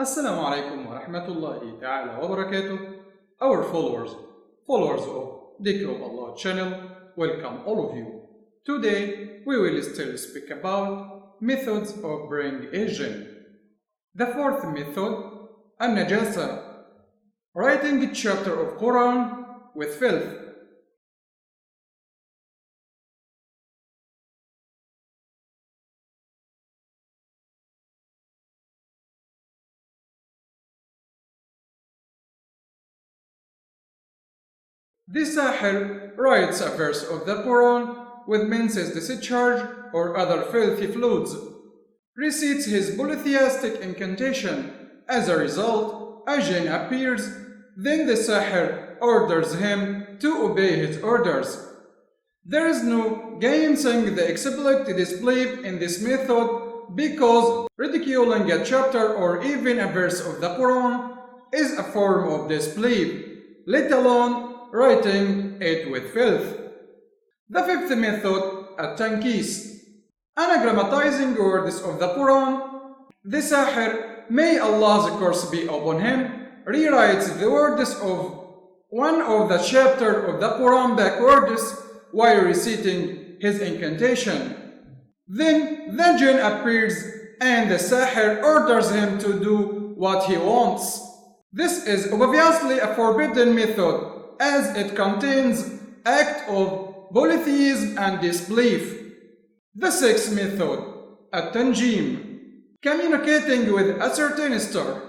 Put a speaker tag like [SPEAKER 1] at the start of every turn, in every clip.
[SPEAKER 1] Assalamu alaikum wa rahmatullahi ta'ala wa barakatuh. Our followers of Dhikr of Allah channel, welcome all of you. Today we will still speak about methods of bringing a jinn. The fourth method, an-najasa, writing a chapter of Quran with filth. The Sihr writes a verse of the Quran with menses discharge or other filthy fluids, recites his polytheistic incantation. As a result, a jinn appears, then the Sihr orders him to obey his orders. There is no gainsaying the explicit disbelief in this method because ridiculing a chapter or even a verse of the Quran is a form of disbelief, let alone writing it with filth. The fifth method, at-tankis, anagrammatizing words of the Quran. The Sihr, may Allah's curse be upon him, rewrites the words of one of the chapters of the Quran backwards while reciting his incantation. Then the jinn appears and the Sihr orders him to do what he wants. This is obviously a forbidden method, as it contains act of polytheism and disbelief. The sixth method, at-tanjim, communicating with a certain star.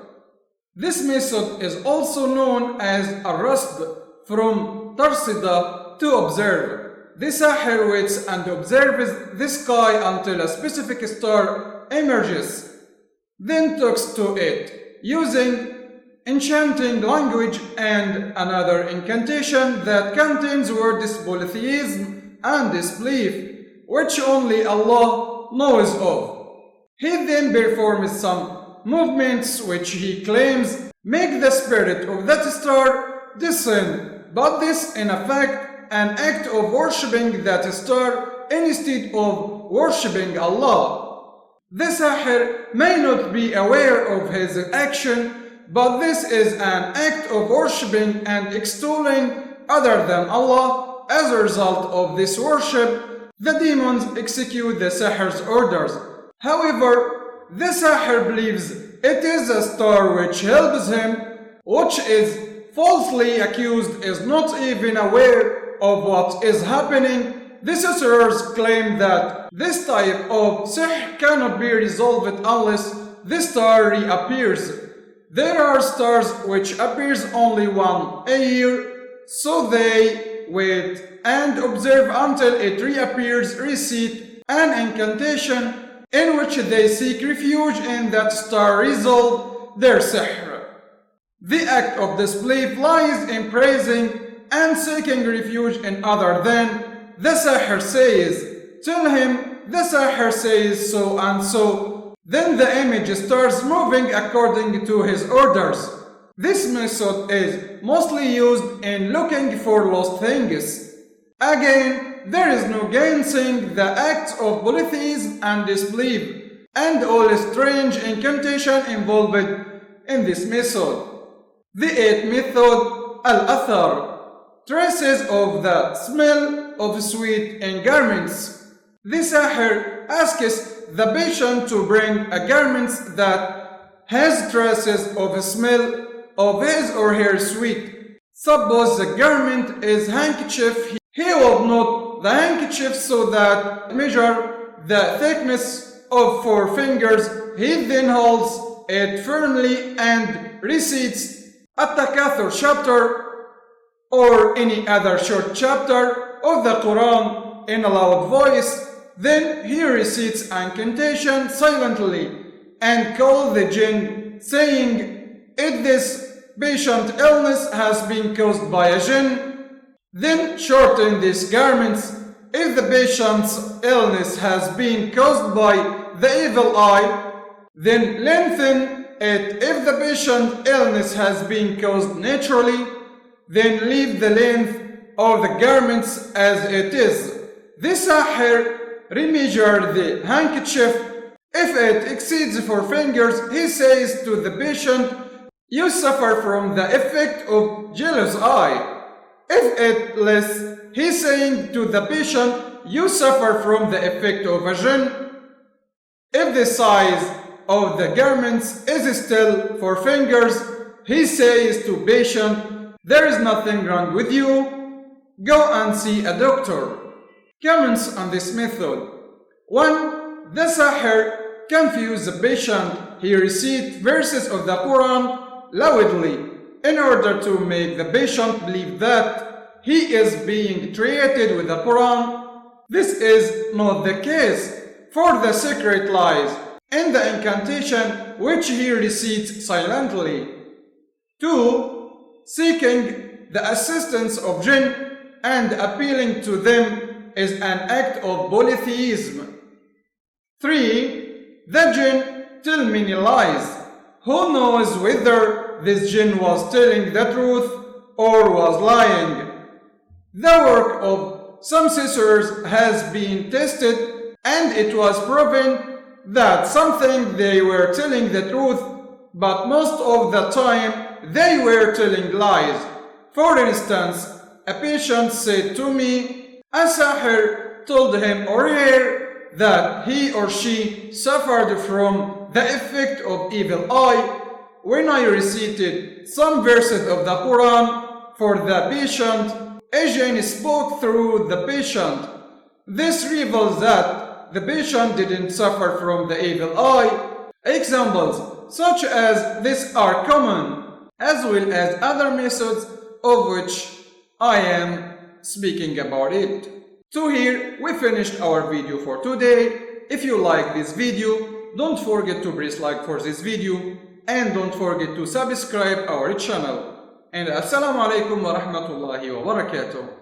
[SPEAKER 1] This method is also known as a-rasd, from tarsida, to observe. The Sihr waits and observes the sky until a specific star emerges, then talks to it, using enchanting language and another incantation that contains words polytheism and disbelief, which only Allah knows of. He then performs some movements which he claims make the spirit of that star descend, but this in effect an act of worshipping that star instead of worshipping Allah. The Sihr may not be aware of his action, but this is an act of worshipping and extolling other than Allah. As a result of this worship, the demons execute the Sihr's orders. However, the Sihr believes it is a star which helps him, which is falsely accused, is not even aware of what is happening. The sorcerers claim that this type of Sihr cannot be resolved unless the star reappears. There are stars which appears only one a year, so they wait and observe until it reappears, recite an incantation in which they seek refuge in that star, resolve their sihr. The act of disbelief lies in praising and seeking refuge in other than. The Sihr says, tell him the Sihr says so and so. Then the image starts moving according to his orders. This method is mostly used in looking for lost things. Again, there is no gainsaying the acts of polytheism and disbelief, and all strange incantation involved in this method. The eighth method, al-athar, traces of the smell of sweet in garments. The Sihr asks the patient to bring a garment that has traces of a smell of his or her sweet. Suppose the garment is handkerchief, he will knot the handkerchief so that measure the thickness of 4 fingers. He then holds it firmly and recites at-takathur chapter or any other short chapter of the Quran in a loud voice. Then he recites an incantation silently and calls the jinn, saying, if this patient illness has been caused by a jinn, then shorten these garments. If the patient's illness has been caused by the evil eye, then lengthen it. If the patient's illness has been caused naturally, then leave the length of the garments as it is. The Sihr remeasured the handkerchief If it exceeds 4 fingers, he says to the patient, "You suffer from the effect of jealous eye." If it less, he's saying to the patient, "You suffer from the effect of a jinn." If the size of the garments is still 4 fingers, he says to patient, "There is nothing wrong with you. Go and see a doctor." Comments on this method. 1. The Sihr confuse the patient. He recites verses of the Quran loudly in order to make the patient believe that he is being treated with the Quran. This is not the case, for the secret lies in the incantation which he recites silently. 2. Seeking the assistance of jinn and appealing to them is an act of polytheism. 3. The jinn tell many lies. Who knows whether this jinn was telling the truth or was lying? The work of some sorcerers has been tested, and it was proven that something they were telling the truth, but most of the time they were telling lies. For instance, a patient said to me, a Sihr told him or her that he or she suffered from the effect of evil eye. When I recited some verses of the Quran for the patient, a jinn spoke through the patient. This reveals that the patient didn't suffer from the evil eye. Examples such as this are common, as well as other methods of which I am speaking about it. So here we finished our video for today. If you like this video, don't forget to press like for this video and don't forget to subscribe our channel. And Assalamu alaikum wa rahmatullahi wa barakatuh.